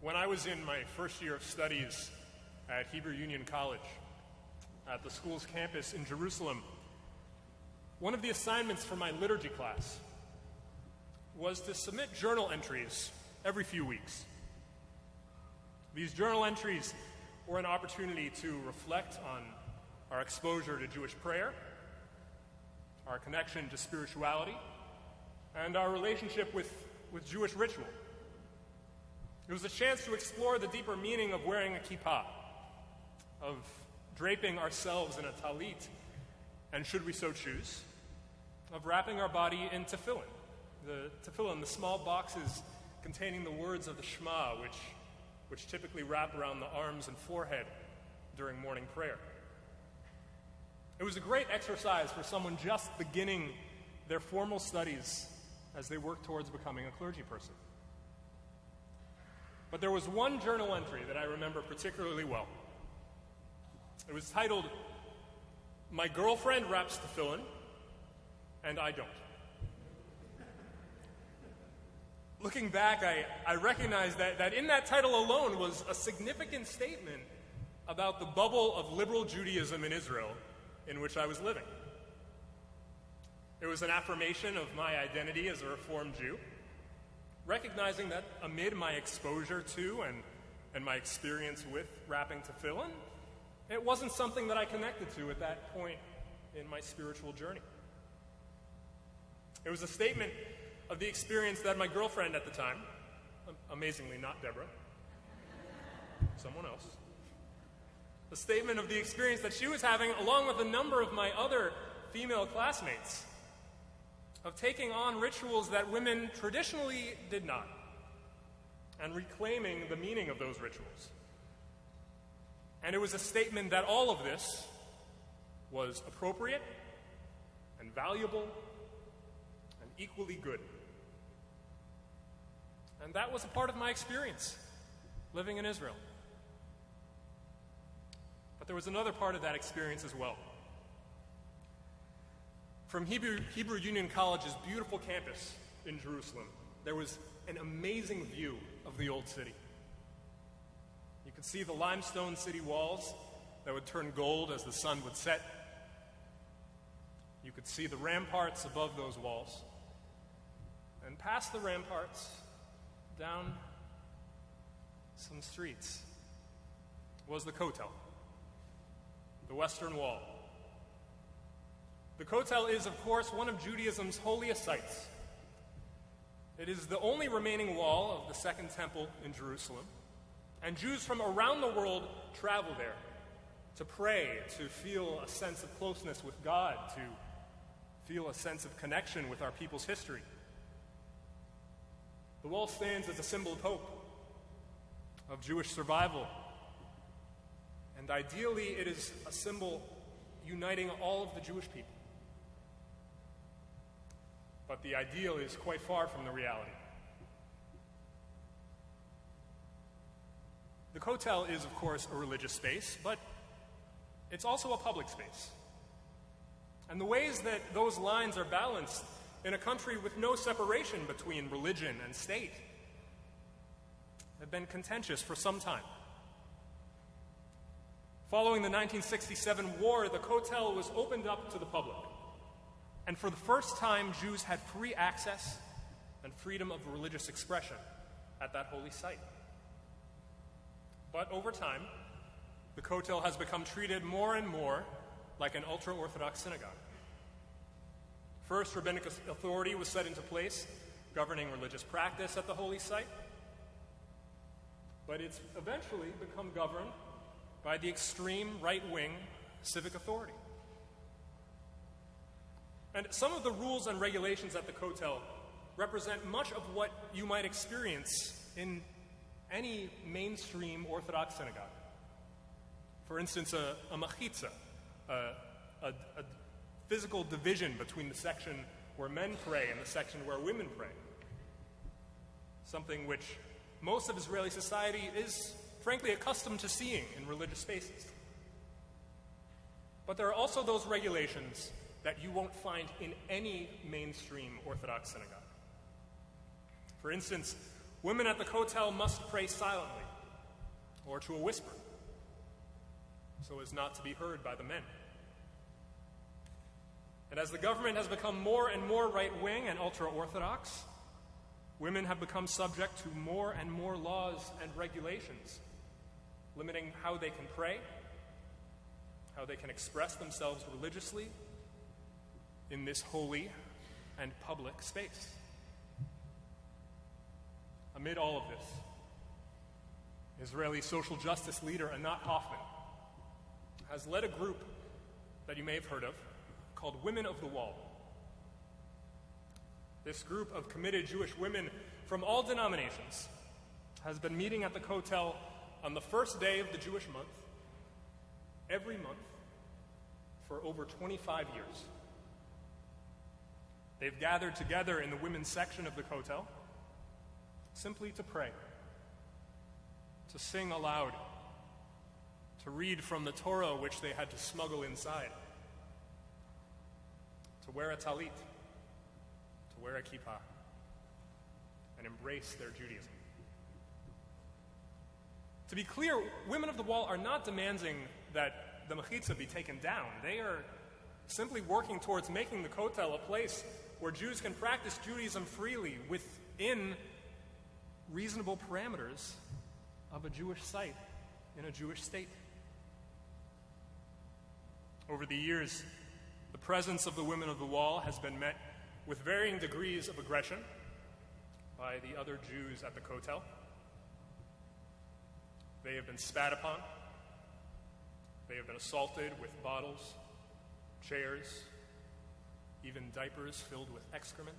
When I was in my first year of studies at Hebrew Union College, at the school's campus in Jerusalem, one of the assignments for my liturgy class was to submit journal entries every few weeks. These journal entries were an opportunity to reflect on our exposure to Jewish prayer, our connection to spirituality, and our relationship with Jewish ritual. It was a chance to explore the deeper meaning of wearing a kippah, of draping ourselves in a talit, and should we so choose, of wrapping our body in tefillin, the small boxes containing the words of the Shema, which typically wrap around the arms and forehead during morning prayer. It was a great exercise for someone just beginning their formal studies as they work towards becoming a clergy person. But there was one journal entry that I remember particularly well. It was titled, "My Girlfriend Wraps Tefillin, and I Don't." Looking back, I recognize that in that title alone was a significant statement about the bubble of liberal Judaism in Israel in which I was living. It was an affirmation of my identity as a Reformed Jew, recognizing that amid my exposure to and my experience with wrapping tefillin, it wasn't something that I connected to at that point in my spiritual journey. It was a statement of the experience that my girlfriend at the time, amazingly not Deborah, someone else, a statement of the experience that she was having along with a number of my other female classmates of taking on rituals that women traditionally did not, and reclaiming the meaning of those rituals. And it was a statement that all of this was appropriate and valuable and equally good. And that was a part of my experience living in Israel. But there was another part of that experience as well. From Hebrew Union College's beautiful campus in Jerusalem, there was an amazing view of the old city. You could see the limestone city walls that would turn gold as the sun would set. You could see the ramparts above those walls. And past the ramparts, down some streets, was the Kotel, the Western Wall. The Kotel is, of course, one of Judaism's holiest sites. It is the only remaining wall of the Second Temple in Jerusalem, and Jews from around the world travel there to pray, to feel a sense of closeness with God, to feel a sense of connection with our people's history. The wall stands as a symbol of hope, of Jewish survival, and ideally it is a symbol uniting all of the Jewish people. But the ideal is quite far from the reality. The Kotel is, of course, a religious space, but it's also a public space. And the ways that those lines are balanced in a country with no separation between religion and state have been contentious for some time. Following the 1967 war, the Kotel was opened up to the public. And for the first time, Jews had free access and freedom of religious expression at that holy site. But over time, the Kotel has become treated more and more like an ultra-Orthodox synagogue. First, rabbinic authority was set into place, governing religious practice at the holy site. But it's eventually become governed by the extreme right-wing civic authority. And some of the rules and regulations at the Kotel represent much of what you might experience in any mainstream Orthodox synagogue. For instance, a machitza, a physical division between the section where men pray and the section where women pray. Something which most of Israeli society is, frankly, accustomed to seeing in religious spaces. But there are also those regulations that you won't find in any mainstream Orthodox synagogue. For instance, women at the kotel must pray silently or to a whisper so as not to be heard by the men. And as the government has become more and more right-wing and ultra-Orthodox, women have become subject to more and more laws and regulations, limiting how they can pray, how they can express themselves religiously in this holy and public space. Amid all of this, Israeli social justice leader Anat Hoffman has led a group that you may have heard of called Women of the Wall. This group of committed Jewish women from all denominations has been meeting at the kotel on the first day of the Jewish month, every month, for over 25 years. They've gathered together in the women's section of the kotel simply to pray, to sing aloud, to read from the Touro, which they had to smuggle inside, to wear a talit, to wear a kippah, and embrace their Judaism. To be clear, Women of the Wall are not demanding that the mechitza be taken down. They are simply working towards making the kotel a place where Jews can practice Judaism freely within reasonable parameters of a Jewish site in a Jewish state. Over the years, the presence of the Women of the Wall has been met with varying degrees of aggression by the other Jews at the kotel. They have been spat upon. They have been assaulted with bottles, chairs, even diapers filled with excrement.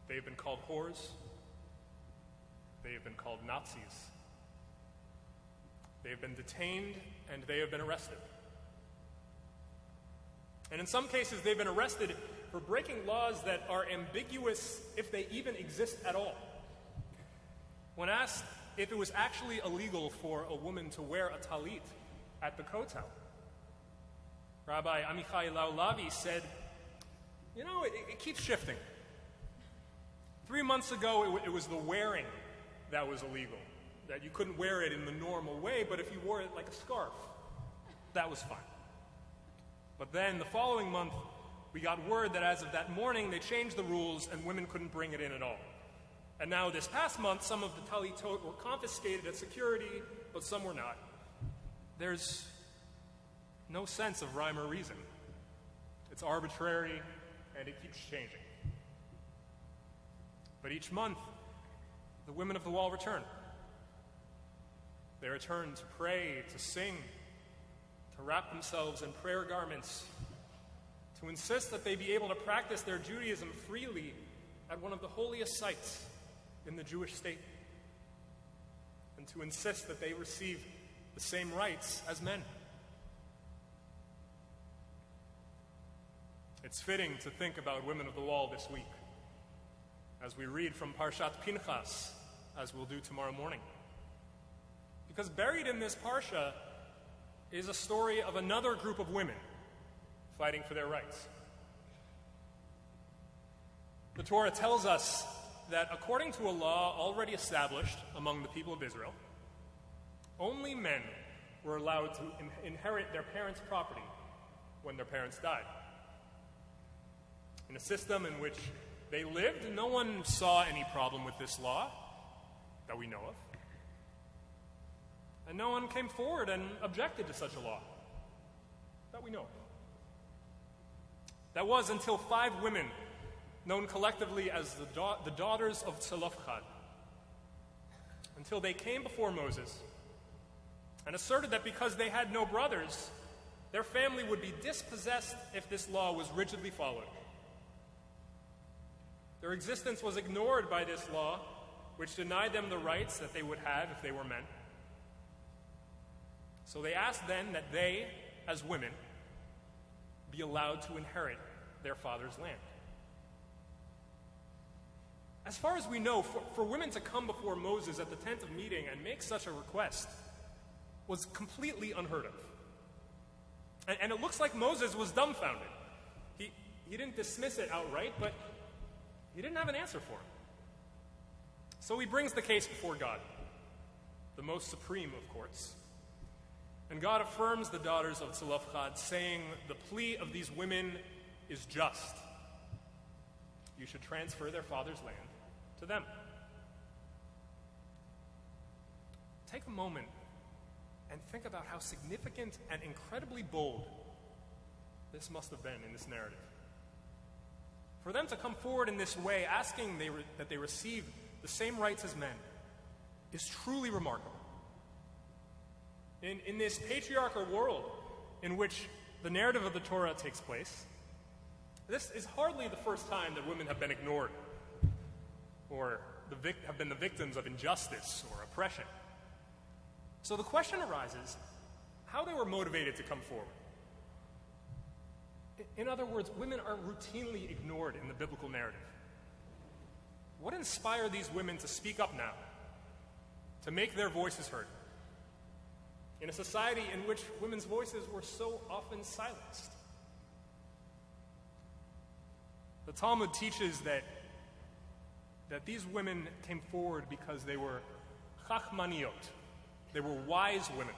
They have been called whores. They have been called Nazis. They have been detained and they have been arrested. And in some cases, they've been arrested for breaking laws that are ambiguous if they even exist at all. When asked if it was actually illegal for a woman to wear a talit at the kotel, Rabbi Amichai Laulavi said, it keeps shifting. 3 months ago, it was the wearing that was illegal, that you couldn't wear it in the normal way, but if you wore it like a scarf, that was fine. But then the following month, we got word that as of that morning, they changed the rules and women couldn't bring it in at all. And now this past month, some of the talitot were confiscated at security, but some were not. There's no sense of rhyme or reason. It's arbitrary, and it keeps changing. But each month, the Women of the Wall return. They return to pray, to sing, to wrap themselves in prayer garments, to insist that they be able to practice their Judaism freely at one of the holiest sites in the Jewish state, and to insist that they receive the same rights as men. It's fitting to think about Women of the Wall this week as we read from Parashat Pinchas, as we'll do tomorrow morning. Because buried in this parsha is a story of another group of women fighting for their rights. The Torah tells us that according to a law already established among the people of Israel, only men were allowed to inherit their parents' property when their parents died. In a system in which they lived, no one saw any problem with this law that we know of. And no one came forward and objected to such a law that we know of. That was until 5 women, known collectively as the daughters of Zelophehad, until they came before Moses and asserted that because they had no brothers, their family would be dispossessed if this law was rigidly followed. Their existence was ignored by this law, which denied them the rights that they would have if they were men. So they asked then that they, as women, be allowed to inherit their father's land. As far as we know, for women to come before Moses at the tent of meeting and make such a request was completely unheard of. And it looks like Moses was dumbfounded. He didn't dismiss it outright, but he didn't have an answer for it. So he brings the case before God, the most supreme of courts. And God affirms the daughters of Zelophehad, saying, the plea of these women is just. You should transfer their father's land to them. Take a moment and think about how significant and incredibly bold this must have been in this narrative. For them to come forward in this way, asking that they receive the same rights as men, is truly remarkable. In this patriarchal world in which the narrative of the Torah takes place, this is hardly the first time that women have been ignored or have been the victims of injustice or oppression. So the question arises, how they were motivated to come forward. In other words, women are routinely ignored in the biblical narrative. What inspired these women to speak up now, to make their voices heard, in a society in which women's voices were so often silenced? The Talmud teaches that these women came forward because they were chachmaniot. They were wise women.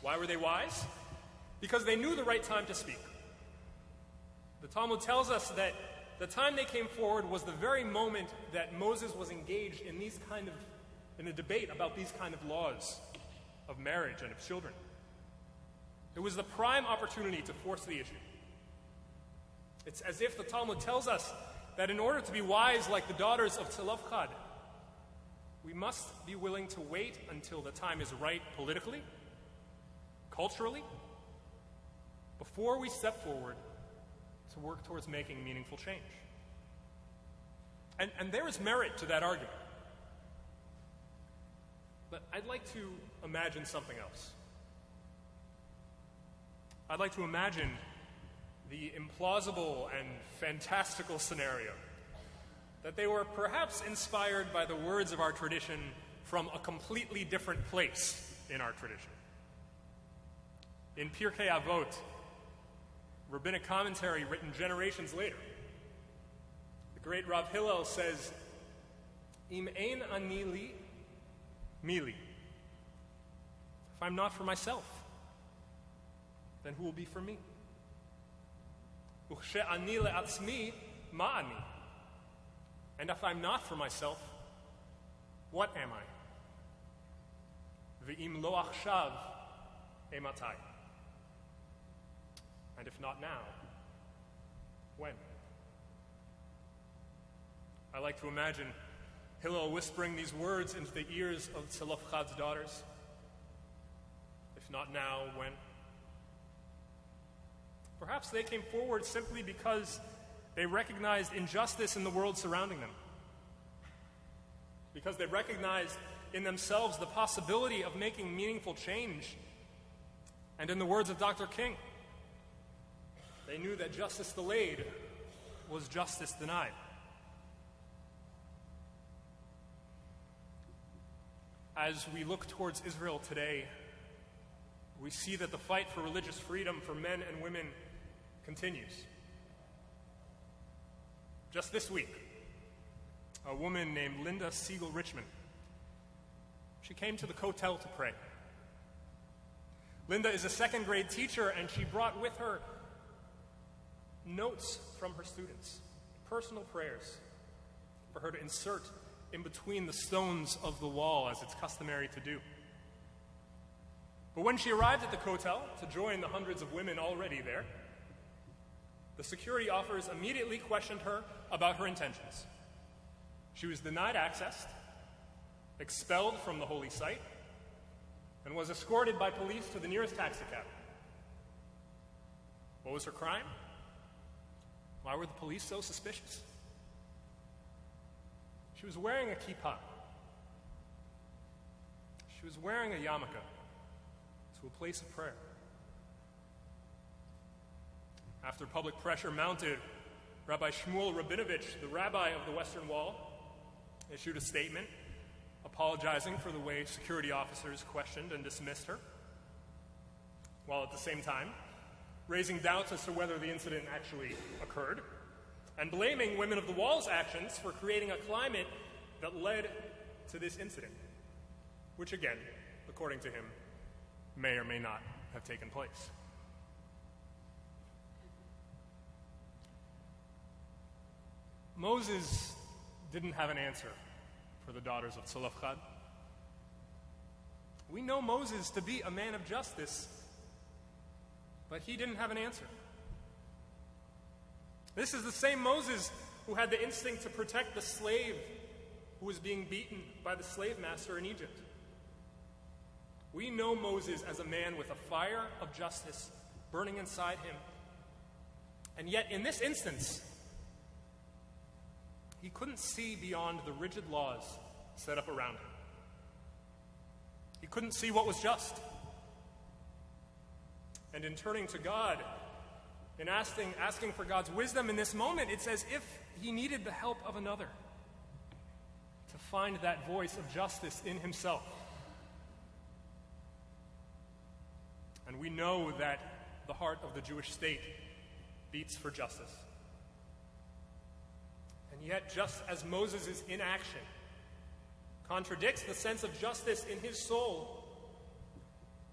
Why were they wise? Because they knew the right time to speak. The Talmud tells us that the time they came forward was the very moment that Moses was engaged in a debate about these kind of laws of marriage and of children. It was the prime opportunity to force the issue. It's as if the Talmud tells us that in order to be wise like the daughters of Zelophehad, we must be willing to wait until the time is right politically, culturally, before we step forward to work towards making meaningful change. And there is merit to that argument. But I'd like to imagine something else. I'd like to imagine the implausible and fantastical scenario that they were perhaps inspired by the words of our tradition from a completely different place in our tradition. In Pirkei Avot, rabbinic commentary written generations later, the great Rav Hillel says, Im ein ani li, mi li. If I'm not for myself, then who will be for me? Uchshe ani le'atzmi, ma ani. And if I'm not for myself, what am I? Ve'im lo achshav, ematai. And if not now, when? I like to imagine Hillel whispering these words into the ears of Zelophehad's daughters. If not now, when? Perhaps they came forward simply because they recognized injustice in the world surrounding them. Because they recognized in themselves the possibility of making meaningful change. And in the words of Dr. King, they knew that justice delayed was justice denied. As we look towards Israel today, we see that the fight for religious freedom for men and women continues. Just this week, a woman named Linda Siegel Richmond, she came to the Kotel to pray. Linda is a second-grade teacher, and she brought with her notes from her students, personal prayers for her to insert in between the stones of the wall, as it's customary to do. But when she arrived at the Kotel to join the hundreds of women already there, the security officers immediately questioned her about her intentions. She was denied access, expelled from the holy site, and was escorted by police to the nearest taxi cab. What was her crime? Why were the police so suspicious? She was wearing a kippah. She was wearing a yarmulke to a place of prayer. After public pressure mounted, Rabbi Shmuel Rabinovich, the rabbi of the Western Wall, issued a statement apologizing for the way security officers questioned and dismissed her, while at the same time raising doubts as to whether the incident actually occurred, and blaming Women of the Wall's actions for creating a climate that led to this incident, which again, according to him, may or may not have taken place. Moses didn't have an answer for the daughters of Zelophehad. We know Moses to be a man of justice, but he didn't have an answer. This is the same Moses who had the instinct to protect the slave who was being beaten by the slave master in Egypt. We know Moses as a man with a fire of justice burning inside him. And yet, in this instance, he couldn't see beyond the rigid laws set up around him. He couldn't see what was just. And in turning to God, in asking for God's wisdom in this moment, it's as if he needed the help of another to find that voice of justice in himself. And we know that the heart of the Jewish state beats for justice. And yet, just as Moses' inaction contradicts the sense of justice in his soul,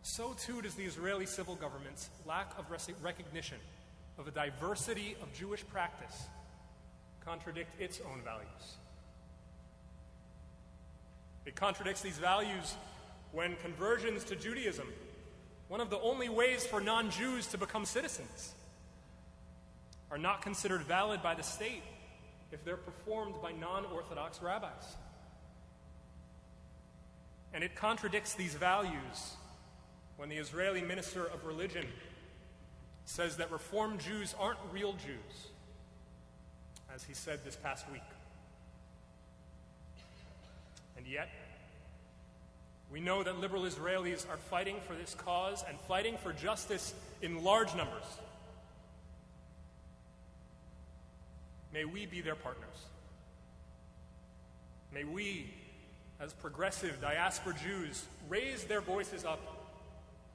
so too does the Israeli civil government's lack of recognition of a diversity of Jewish practice contradict its own values. It contradicts these values when conversions to Judaism, one of the only ways for non-Jews to become citizens, are not considered valid by the state if they're performed by non-Orthodox rabbis. And it contradicts these values when the Israeli Minister of Religion says that Reform Jews aren't real Jews, as he said this past week. And yet, we know that liberal Israelis are fighting for this cause and fighting for justice in large numbers. May we be their partners. May we, as progressive diaspora Jews, raise their voices up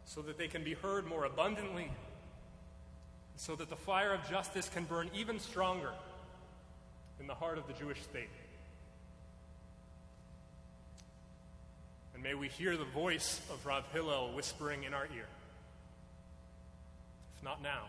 so that they can be heard more abundantly, so that the fire of justice can burn even stronger in the heart of the Jewish state. And may we hear the voice of Rav Hillel whispering in our ear, if not now,